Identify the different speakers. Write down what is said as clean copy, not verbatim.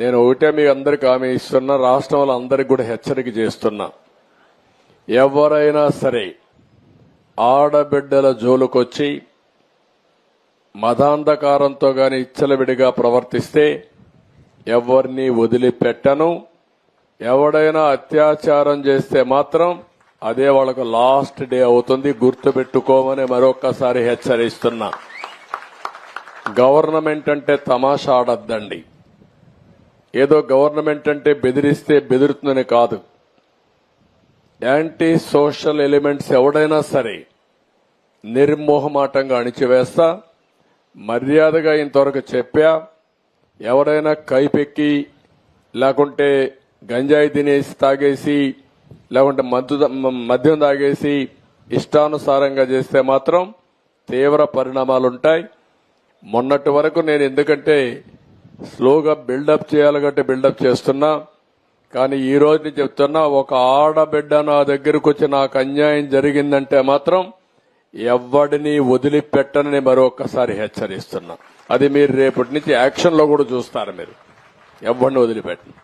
Speaker 1: నేను ఒకటే మీ అందరికి హామీ ఇస్తున్నా, రాష్ట్రంలో అందరికి కూడా హెచ్చరిక చేస్తున్నా. ఎవరైనా సరే ఆడబిడ్డల జోలుకొచ్చి మతాంధకారంతో గాని ఇచ్చలవిడిగా ప్రవర్తిస్తే ఎవరిని వదిలిపెట్టను. ఎవడైనా అత్యాచారం చేస్తే మాత్రం అదే వాళ్ళకు లాస్ట్ డే అవుతుంది, గుర్తుపెట్టుకోమని మరొక్కసారి హెచ్చరిస్తున్నా. గవర్నమెంట్ అంటే తమాషా ఆడద్దండి. ఏదో గవర్నమెంట్ అంటే బెదిరిస్తే బెదురుతుందని కాదు. యాంటీ సోషల్ ఎలిమెంట్స్ ఎవడైనా సరే నిర్మోహమాటంగా అణిచివేస్తా. మర్యాదగా ఇంతవరకు చెప్పా. ఎవరైనా కైపెక్కి లేకుంటే గంజాయి తినేసి తాగేసి లేకుంటే మద్యం తాగేసి ఇష్టానుసారంగా చేస్తే మాత్రం తీవ్ర పరిణామాలుంటాయి. మొన్నటి వరకు నేను ఎందుకంటే స్లోగా బిల్డప్ చేయాలి కాబట్టి బిల్డప్ చేస్తున్నా. కానీ ఈ రోజు చెప్తున్నా, ఒక ఆడబిడ్డ నా దగ్గరకు వచ్చి నాకు అన్యాయం జరిగిందంటే మాత్రం ఎవడిని వదిలిపెట్టనని మరొకసారి హెచ్చరిస్తున్నా. అది మీరు రేపటి నుంచి యాక్షన్ లో కూడా చూస్తారు. మీరు ఎవరిని వదిలిపెట్టను.